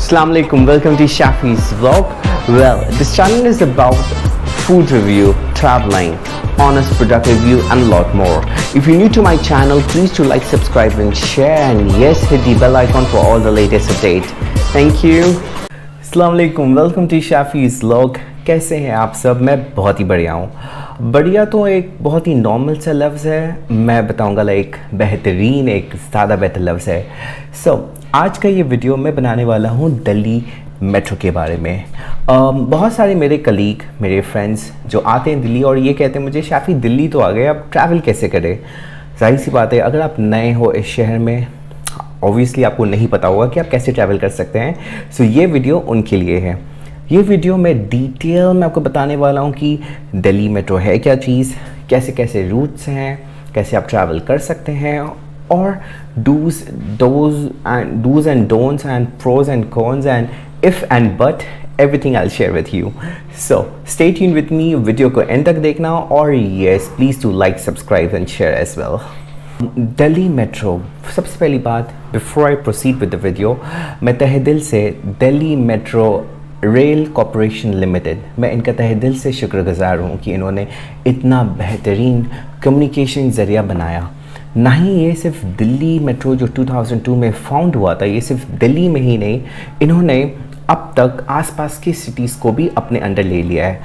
Assalamu alaikum, welcome to Shafi's vlog. Well, this channel is about food review, traveling, honest product review and a lot more. If you're new to my channel, please do like, subscribe and share, and yes, hit the bell icon for all the latest update. Thank you. Assalamu alaikum, welcome to Shafi's vlog. कैसे हैं आप सब? मैं बहुत ही बढ़िया हूँ। बढ़िया तो एक बहुत ही नॉर्मल सा लफ्ज़ है, मैं बताऊँगा लाइक बेहतरीन एक ज़्यादा बेहतर लफ्ज़ है। आज का ये वीडियो मैं बनाने वाला हूँ दिल्ली मेट्रो के बारे में। बहुत सारे मेरे कलीग, मेरे फ्रेंड्स जो आते हैं दिल्ली और ये कहते हैं मुझे शाफी दिल्ली तो आ गए, अब ट्रैवल कैसे करें। जाहिर सी बात है, अगर आप नए हो इस शहर में, ऑब्वियसली आपको नहीं पता होगा कि आप कैसे ट्रैवल कर सकते हैं। सो ये वीडियो उनके लिए है। ये वीडियो में डिटेल में आपको बताने वाला हूँ कि दिल्ली मेट्रो है क्या चीज़, कैसे कैसे रूट्स हैं, कैसे आप ट्रैवल कर सकते हैं, और do's and don'ts and pros and cons and if and but everything I'll share with you. So stay tuned with me, video को एंड तक देखना, और yes please do like, subscribe and share as well. Delhi metro, सबसे पहली बात before I proceed with the video, मैं तहे दिल से Delhi metro rail corporation limited, मैं इनका तहे दिल से शुक्रगुजार हूँ कि इन्होंने इतना बेहतरीन कम्युनिकेशन ज़रिया बनाया। ना ही ये सिर्फ दिल्ली मेट्रो जो 2002 में फाउंड हुआ था, ये सिर्फ दिल्ली में ही नहीं, इन्होंने अब तक आसपास की सिटीज़ को भी अपने अंडर ले लिया है।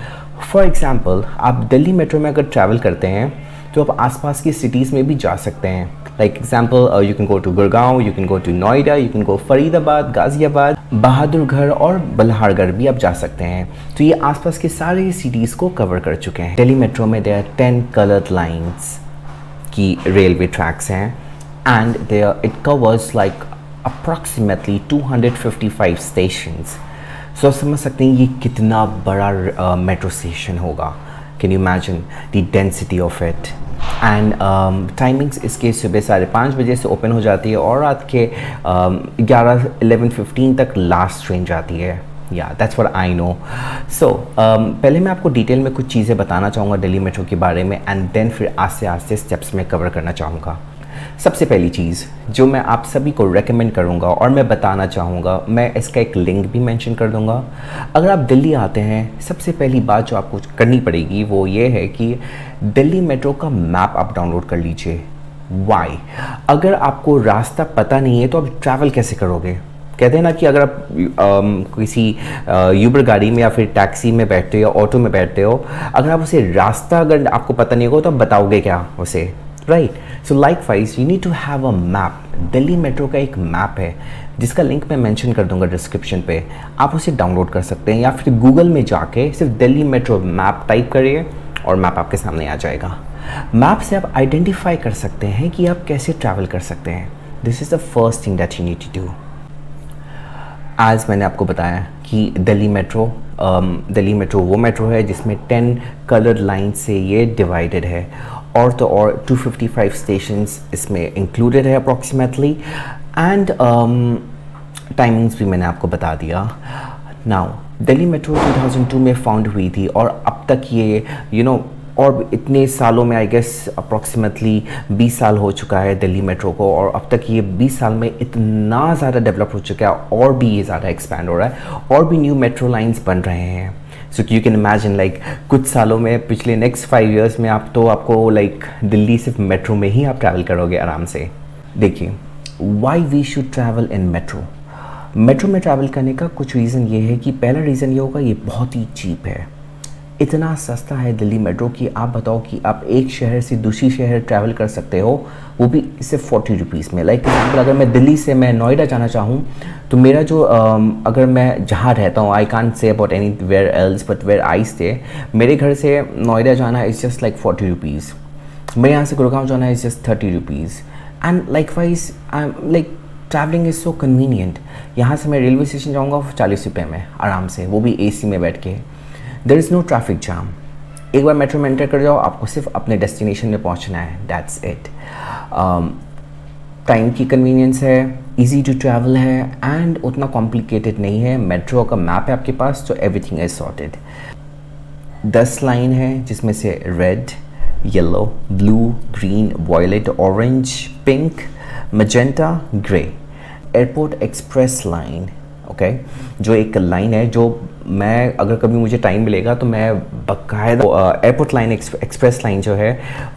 फॉर एग्ज़ाम्पल, आप दिल्ली मेट्रो में अगर ट्रैवल करते हैं तो आप आसपास की सिटीज़ में भी जा सकते हैं। Like example, you can go to Gurgaon, you can go to Noida, you can go Faridabad, Ghaziabad, Bahadurgarh और बल्हारगढ़ भी आप जा सकते हैं। तो ये आसपास के सारे सिटीज़ को कवर कर चुके हैं। दिल्ली मेट्रो में देयर 10 कलर्ड लाइन्स की रेलवे ट्रैक्स हैं, and there it covers like approximately 255 stations. So समझ सकते हैं ये कितना बड़ा मेट्रो स्टेशन होगा। Can you imagine the density of it. And timings इसके सुबह 5:30 बजे से ओपन हो जाती है और रात के 11-15 तक लास्ट ट्रेन जाती है। या दैट्स व्हाट आई नो। सो पहले मैं आपको डिटेल में कुछ चीज़ें बताना चाहूँगा दिल्ली मेट्रो के बारे में, एंड देन फिर आस्ते आस्ते स्टेप्स में कवर करना चाहूँगा। सबसे पहली चीज़ जो मैं आप सभी को रेकमेंड करूँगा और मैं बताना चाहूँगा, मैं इसका एक लिंक भी मेंशन कर दूँगा। अगर आप दिल्ली आते हैं, सबसे पहली बात जो आपको करनी पड़ेगी वो ये है कि दिल्ली मेट्रो का मैप आप डाउनलोड कर लीजिए। वाई? अगर आपको रास्ता पता नहीं है तो आप ट्रैवल कैसे करोगे? कहते हैं ना कि अगर आप किसी यूबर गाड़ी में या फिर टैक्सी में बैठते हो या ऑटो में बैठते हो, अगर आप उसे रास्ता अगर आपको पता नहीं होगा तो आप बताओगे क्या उसे, right? So likewise you need to have a map. Delhi metro का एक मैप है जिसका लिंक मैं मेंशन कर दूंगा डिस्क्रिप्शन पे, आप उसे डाउनलोड कर सकते हैं, या फिर गूगल में जाके सिर्फ दिल्ली मेट्रो मैप टाइप करिए और मैप आपके सामने आ जाएगा। मैप से आप आइडेंटिफाई कर सकते हैं कि आप कैसे ट्रैवल कर सकते हैं। This is the first thing that you need to do. आज मैंने आपको बताया कि दिल्ली मेट्रो वो मेट्रो है जिसमें 10 कलर्ड लाइन से ये डिवाइडेड है, और तो और 255 स्टेशंस इसमें इंक्लूडेड है अप्रॉक्सीमेटली, एंड टाइमिंग्स भी मैंने आपको बता दिया। नाउ दिल्ली मेट्रो 2002 में फाउंड हुई थी और अब तक ये और इतने सालों में आई गेस अप्रॉक्सीमेटली 20 साल हो चुका है दिल्ली मेट्रो को, और अब तक ये 20 साल में इतना ज़्यादा डेवलप हो चुका है और भी ये ज़्यादा एक्सपैंड हो रहा है और भी न्यू मेट्रो लाइंस बन रहे हैं। So you can imagine like कुछ सालों में, पिछले नेक्स्ट 5 इयर्स में आपको लाइक दिल्ली सिर्फ मेट्रो में ही आप ट्रैवल करोगे आराम से। देखिए, why we should travel in metro. Metro में ट्रैवल करने का कुछ रीज़न ये है कि पहला रीज़न ये होगा, ये बहुत ही चीप है। इतना सस्ता है दिल्ली मेट्रो कि आप बताओ कि आप एक शहर से दूसरी शहर ट्रैवल कर सकते हो, वो भी सिर्फ 40 रुपीज़ में। लाइक एग्जाम्पल, अगर मैं दिल्ली से मैं नोएडा जाना चाहूँ तो मेरा जो अगर मैं जहाँ रहता हूँ, I can't say about anywhere else but where I stay, मेरे घर से नोएडा जाना इज़ जस्ट लाइक 40 रुपीज़। मेरे यहाँ से गुड़गांव जाना is just 30 rupees. And likewise like travelling is so convenient. यहाँ से मैं रेलवे स्टेशन जाऊँगा 40 रुपये में आराम से, वो भी AC में बैठ के। There is no traffic jam. एक बार मेट्रो में एंटर कर जाओ, आपको सिर्फ अपने डेस्टिनेशन में पहुंचना है, दैट्स इट। टाइम की कन्वीनियंस है, इजी टू ट्रैवल है, एंड उतना कॉम्प्लिकेटेड नहीं है। मेट्रो का मैप है आपके पास, तो एवरीथिंग इज सॉर्टेड। 10 लाइन है जिसमें से red, yellow, blue, green, violet, orange, pink, magenta, grey. Airport express line, okay जो एक लाइन है जो मैं अगर कभी मुझे टाइम मिलेगा तो मैं बाकायदा एयरपोर्ट लाइन एक्सप्रेस लाइन जो है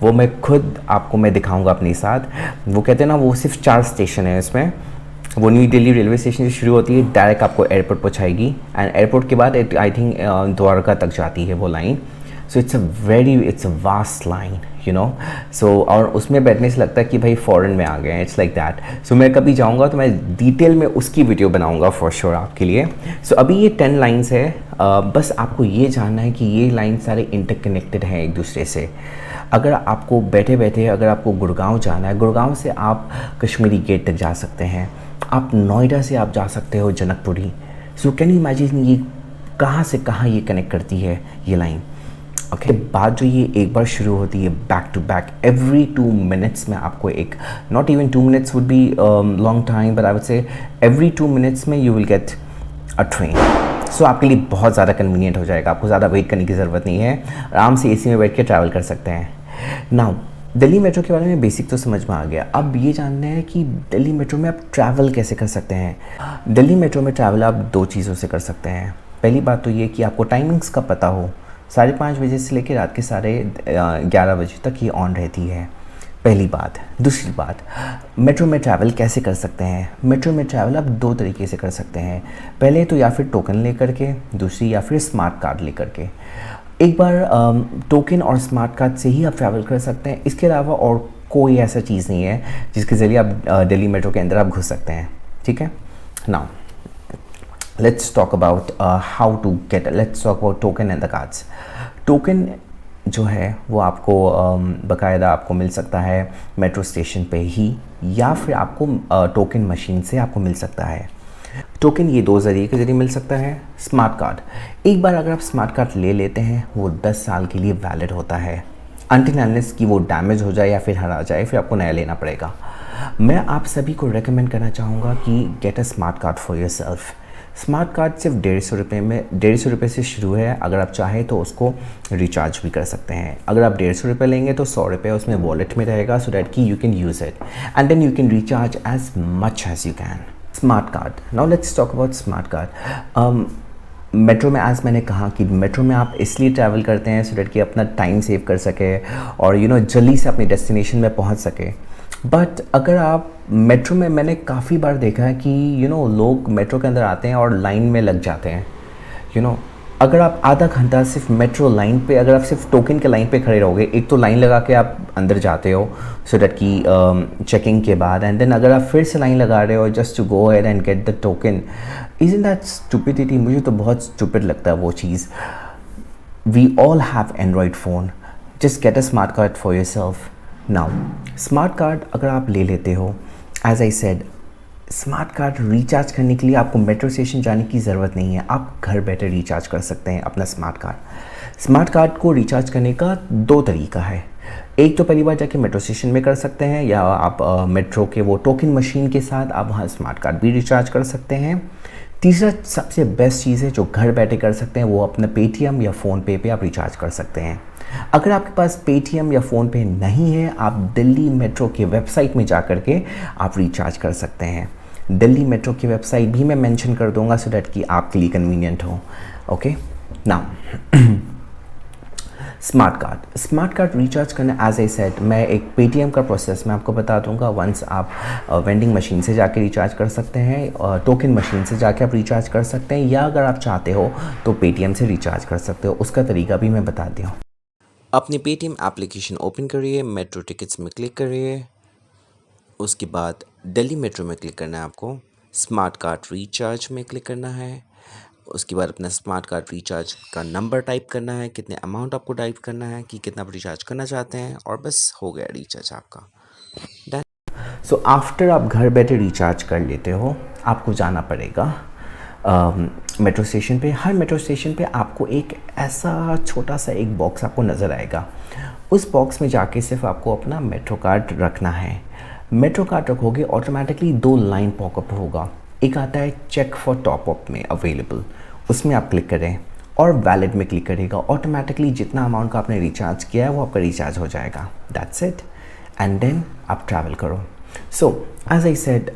वो मैं खुद आपको मैं दिखाऊंगा अपने साथ। वो कहते हैं ना वो सिर्फ 4 स्टेशन है इसमें। वो न्यू दिल्ली रेलवे स्टेशन से शुरू होती है, डायरेक्ट आपको एयरपोर्ट पहुंचाएगी एंड एयरपोर्ट के बाद आई थिंक द्वारका तक जाती है वो line. So it's a vast line you know. So और उसमें बैठने से लगता है कि भाई फ़ॉरेन में आ गए हैं, इट्स लाइक दैट। सो मैं कभी जाऊंगा तो मैं डिटेल में उसकी वीडियो बनाऊंगा फॉर श्योर आपके लिए। सो अभी ये 10 लाइन्स है, बस आपको ये जानना है कि ये लाइन सारे इंटरकनेक्टेड हैं एक दूसरे से। अगर आपको बैठे बैठे अगर आपको गुड़गांव जाना है, गुड़गांव से आप कश्मीरी गेट तक जा सकते हैं, आप नोएडा से आप जा सकते हो Janakpuri. So can you imagine ये कहाँ से कहाँ ये कनेक्ट करती है ये लाइन। ओके बात जो ये एक बार शुरू होती है back to back every 2 minutes में आपको एक, not even 2 minutes would be long time but I would say every 2 minutes में you will get a train. So आपके लिए बहुत ज़्यादा कन्वीनियंट हो जाएगा, आपको ज़्यादा वेट करने की ज़रूरत नहीं है, आराम से एसी में बैठ के ट्रैवल कर सकते हैं। नाउ दिल्ली मेट्रो के बारे में बेसिक तो समझ में आ गया, अब ये जानना है कि दिल्ली मेट्रो में आप ट्रैवल कैसे कर सकते हैं। दिल्ली मेट्रो में ट्रैवल आप 2 चीज़ों से कर सकते हैं। पहली बात तो ये कि आपको टाइमिंग्स का पता हो, 5:30 बजे से लेकर रात के 11:30 बजे तक ये ऑन रहती है, पहली बात। दूसरी बात, मेट्रो में ट्रैवल कैसे कर सकते हैं। मेट्रो में ट्रैवल आप 2 तरीके से कर सकते हैं, पहले तो या फिर टोकन लेकर के, दूसरी या फिर स्मार्ट कार्ड लेकर के। एक बार टोकन और स्मार्ट कार्ड से ही आप ट्रैवल कर सकते हैं, इसके अलावा और कोई ऐसा चीज़ नहीं है जिसके ज़रिए आप दिल्ली मेट्रो के अंदर आप घुस सकते हैं, ठीक है। Now let's talk about how to get, let's talk about token and the cards. Token जो है वो आपको बाकायदा आपको मिल सकता है मेट्रो स्टेशन पे ही, या फिर आपको टोकन मशीन से आपको मिल सकता है। टोकन ये 2 ज़रिए के ज़रिए मिल सकता है। स्मार्ट कार्ड, एक बार अगर आप स्मार्ट कार्ड ले लेते हैं वो 10 साल के लिए वैलिड होता है, अनटिल अनलेस कि वो डैमेज हो जाए या फिर हरा जाए, फिर आपको नया लेना पड़ेगा। मैं आप सभी को रेकमेंड करना चाहूँगा कि gate a smart card for your self. Smart card सिर्फ 150 रुपये से शुरू है, अगर आप चाहें तो उसको रिचार्ज भी कर सकते हैं। अगर आप 150 रुपये लेंगे तो 100 रुपये उसमें वॉलेट में रहेगा, सो दैट कि you can use it and then you can recharge as much as you can. Smart card, now let's talk about smart card. Metro में आज मैंने कहा कि मेट्रो में आप इसलिए ट्रैवल करते हैं सो दैट कि अपना टाइम सेव कर सके और जल्दी से अपनी डेस्टिनेशन में पहुंच सके। बट अगर आप मेट्रो में, मैंने काफ़ी बार देखा है कि लोग मेट्रो के अंदर आते हैं और लाइन में लग जाते हैं। अगर आप आधा घंटा सिर्फ मेट्रो लाइन पे, अगर आप सिर्फ टोकन के लाइन पे खड़े रहोगे, एक तो लाइन लगा के आप अंदर जाते हो सो दैट कि चेकिंग के बाद, एंड देन अगर आप फिर से लाइन लगा रहे हो just to go ahead and get the token, isn't that stupidity. मुझे तो बहुत स्टूपिड लगता है वो चीज़। We all have Android phone, just get a smart card for yourself. Now smart card अगर आप ले लेते हो, as I said, smart card recharge करने के लिए आपको मेट्रो स्टेशन जाने की ज़रूरत नहीं है, आप घर बैठे रिचार्ज कर सकते हैं अपना स्मार्ट कार्ड। स्मार्ट कार्ड को रिचार्ज करने का 2 तरीका है। एक तो पहली बार जाके मेट्रो स्टेशन में कर सकते हैं, या आप मेट्रो के वो टोकन मशीन के साथ आप वहाँ स्मार्ट कार्ड भी रिचार्ज कर सकते हैं। तीसरा सबसे बेस्ट चीज़ है जो घर बैठे कर सकते हैं, वो अपना पेटीएम या फ़ोनपे पे आप रिचार्ज कर सकते हैं। अगर आपके पास पेटीएम या फ़ोनपे नहीं है, आप दिल्ली मेट्रो के वेबसाइट में जा कर के आप रिचार्ज कर सकते हैं। दिल्ली मेट्रो की वेबसाइट भी मैं मेंशन कर दूंगा सो दैट कि आपके लिए कन्वीनियंट हो। Okay now smart card recharge करना, एज आई सेड, मैं एक पेटीएम का प्रोसेस मैं आपको बता दूंगा। वंस आप वेंडिंग मशीन से जाके रिचार्ज कर सकते हैं, टोकन मशीन से जाके आप रिचार्ज कर सकते हैं, या अगर आप चाहते हो तो पेटीएम से रिचार्ज कर सकते हो, उसका तरीका भी मैं बता दिया। अपनी पेटीएम एप्लीकेशन ओपन करिए, मेट्रो टिकट्स में क्लिक करिए, उसके बाद दिल्ली मेट्रो में क्लिक करना है आपको, स्मार्ट कार्ड रिचार्ज में क्लिक करना है, उसके बाद अपना स्मार्ट कार्ड रिचार्ज का नंबर टाइप करना है, कितने अमाउंट आपको टाइप करना है कि कितना आप रिचार्ज करना चाहते हैं, और बस हो गया रिचार्ज आपका डन। सो आफ्टर आप घर बैठे रिचार्ज कर लेते हो, आपको जाना पड़ेगा मेट्रो स्टेशन पे। हर मेट्रो स्टेशन पे आपको एक ऐसा छोटा सा एक बॉक्स आपको नज़र आएगा, उस बॉक्स में जाके सिर्फ आपको अपना मेट्रो कार्ड रखना है। मेट्रो कार्ड रखोगे ऑटोमेटिकली 2 लाइन पॉपअप होगा, एक आता है चेक फॉर टॉप अप में अवेलेबल, उसमें आप क्लिक करें और वैलिड में क्लिक करेगा, ऑटोमेटिकली जितना अमाउंट का आपने रिचार्ज किया है वो आपका रिचार्ज हो जाएगा, दैट्स इट, एंड देन आप ट्रैवल करो। So as I said,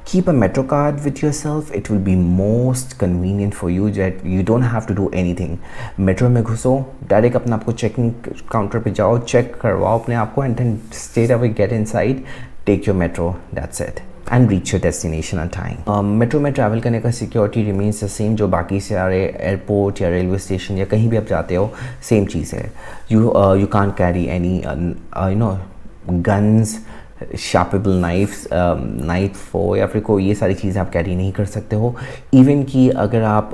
keep a metro card with yourself. It will be most convenient for you that you don't have to do anything. Metro में घुसो, direct अपना आपको checking counter पे जाओ, check करवाओ अपने आप को, and then straight away get inside, take your metro, that's it, and reach your destination on time. Metro में ट्रैवल करने का सिक्योरिटी रिमेन्स द सेम जो बाकी सारे एयरपोर्ट या रेलवे स्टेशन या कहीं भी आप जाते हो, सेम चीज़ है. You can't carry any guns, sharpable knife हो या फिर कोई ये सारी चीज़ें आप कैरी नहीं कर सकते हो. इवन कि अगर आप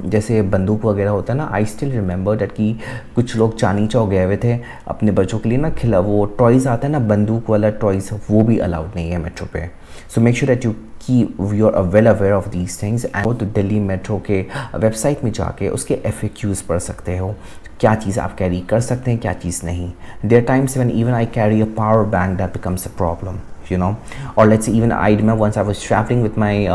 जैसे बंदूक वगैरह होता है ना, आई स्टिल रिमेंबर दैट कि कुछ लोग चांदनी चौक गए हुए थे अपने बच्चों के लिए ना, वो टॉयज़ आता है ना बंदूक वाला टॉयज़, वो भी अलाउड नहीं है मेट्रो पे. So make sure that you are well aware of these things. And तो दिल्ली मेट्रो के वेबसाइट में जाके उसके FAQs पढ़ सकते हो, क्या चीज़ आप कैरी कर सकते हैं, क्या चीज़ नहीं. There times when even I carry a power bank that becomes a problem, you know. और let's even I remember once I was travelling with my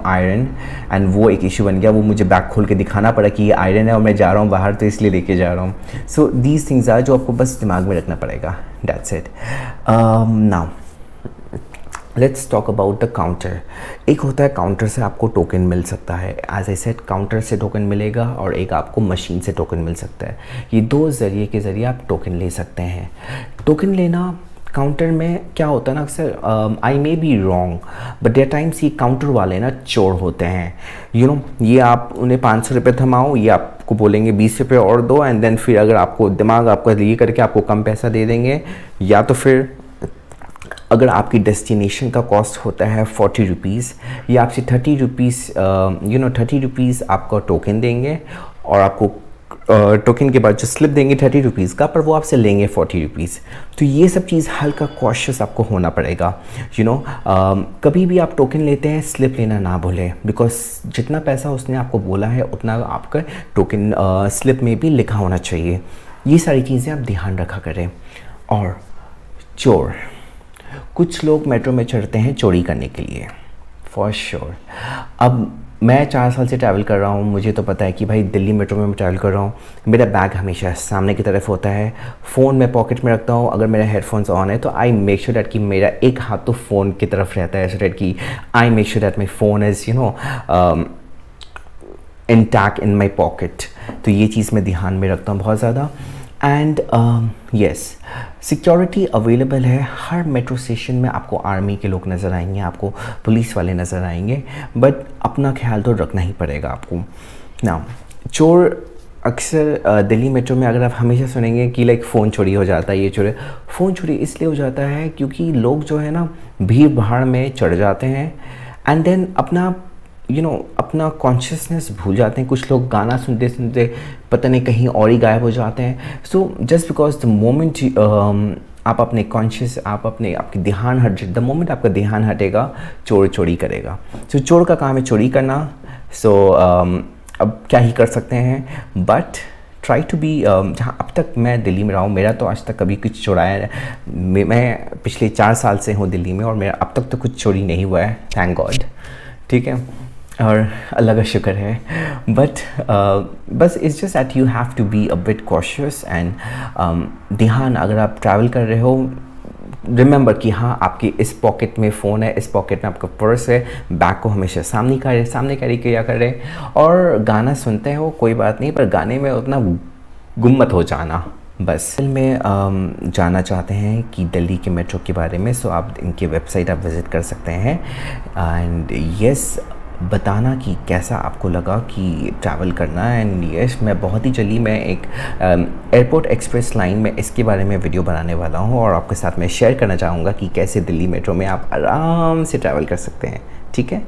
iron, and वो एक इशू बन गया. वो मुझे बैग खोल के दिखाना पड़ा कि ये आयरन है और मैं जा रहा हूँ बाहर, तो इसलिए लेके जा रहा हूँ. सो दीज थिंग्स आर जो आपको बस दिमाग में रखना पड़ेगा. That's it. Now let's talk about the counter. एक होता है काउंटर से आपको टोकन मिल सकता है, एज आई सेड काउंटर से टोकन मिलेगा, और एक आपको मशीन से टोकन मिल सकता है. ये दो ज़रिए के ज़रिए आप टोकन ले सकते हैं. टोकन लेना काउंटर में क्या होता है ना, अक्सर I may be wrong but there times ये काउंटर वाले ना चोर होते हैं, यू नो. ये आप उन्हें 500 रुपये थमाओ, ये आपको बोलेंगे 20 रुपये और दो, एंड देन फिर अगर आपको दिमाग आपका ये करके आपको कम पैसा दे देंगे, या तो फिर अगर आपकी डेस्टिनेशन का कॉस्ट होता है 40 रुपीज़, या आपसे 30 रुपीज़ 30 रुपीज़ आपका टोकन देंगे, और आपको टोकन के बाद जो स्लिप देंगे 30 रुपीज़ का, पर वो आपसे लेंगे 40 रुपीज़. तो ये सब चीज़ हल्का कॉशियस आपको होना पड़ेगा, यू नो. कभी भी आप टोकन लेते हैं स्लिप लेना ना भूलें, बिकॉज जितना पैसा उसने आपको बोला है उतना आपका टोकन स्लिप में भी लिखा होना चाहिए. ये सारी चीज़ें आप ध्यान रखा करें. और चोर, कुछ लोग मेट्रो में चढ़ते हैं चोरी करने के लिए, फॉर श्योर. अब मैं 4 साल से ट्रैवल कर रहा हूँ, मुझे तो पता है कि भाई दिल्ली मेट्रो में मैं ट्रैवल कर रहा हूँ, मेरा बैग हमेशा सामने की तरफ होता है, फ़ोन मैं पॉकेट में रखता हूँ. अगर मेरा हेडफोन्स ऑन है तो आई मेक श्योर दैट कि मेरा एक हाथ तो फ़ोन की तरफ रहता है, सो दैट कि I make sure that my phone is intact in my pocket. तो ये चीज़ मैं ध्यान में रखता हूँ बहुत ज़्यादा. एंड यस, सिक्योरिटी अवेलेबल है हर मेट्रो स्टेशन में. आपको आर्मी के लोग नज़र आएंगे, आपको पुलिस वाले नज़र आएंगे, बट अपना ख्याल तो रखना ही पड़ेगा आपको. ना चोर अक्सर दिल्ली मेट्रो में अगर आप हमेशा सुनेंगे कि लाइक फ़ोन चोरी हो जाता है, ये चोरी. फ़ोन चोरी इसलिए हो जाता है क्योंकि लोग जो है ना भीड़ भाड़ में चढ़ जाते हैं, एंड देन अपना अपना कॉन्शियसनेस भूल जाते हैं. कुछ लोग गाना सुनते सुनते पता नहीं कहीं और ही गायब हो जाते हैं. So just because the moment आप अपने कॉन्शियस आपकी ध्यान हट, द मोमेंट आपका ध्यान हटेगा, चोर चोरी करेगा. सो चोर का काम है चोरी करना. सो अब क्या ही कर सकते हैं, बट ट्राई टू बी, जहाँ अब तक मैं दिल्ली में रहा हूँ, मेरा तो आज तक कभी कुछ चुराया है. मैं पिछले 4 साल से हूँ दिल्ली में, और मेरा अब तक तो कुछ चोरी नहीं हुआ है, थैंक गॉड. ठीक है, और अल्लाह का शुक्र है. बट बस it's just that you have to be a bit cautious. And ध्यान, अगर आप ट्रैवल कर रहे हो, रिमेंबर कि हाँ आपकी इस पॉकेट में फ़ोन है, इस पॉकेट में आपका पर्स है, बैग को हमेशा सामने कैरी किया करें. और गाना सुनते हो कोई बात नहीं, पर गाने में उतना गुम मत हो जाना. बस में जानना चाहते हैं कि दिल्ली के मेट्रो के बारे में, सो आप इनकी वेबसाइट आप विज़िट कर सकते हैं. एंड यस, बताना कि कैसा आपको लगा कि ट्रैवल करना. एंड यस, मैं बहुत ही जल्दी मैं एक एयरपोर्ट एक्सप्रेस लाइन में इसके बारे में वीडियो बनाने वाला हूँ, और आपके साथ मैं शेयर करना चाहूँगा कि कैसे दिल्ली मेट्रो में आप आराम से ट्रैवल कर सकते हैं. ठीक है,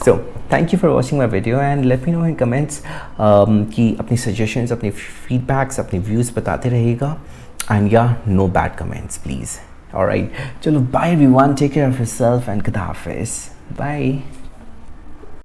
so thank you for watching my video, and let me know in comments कि अपनी सजेशंस, अपनी फीडबैक्स, अपनी व्यूज़ बताते रहिएगा. एंड या no bad comments please. Alright, चलो bye everyone, take care of yourself and खुदा हाफिज़. बाय.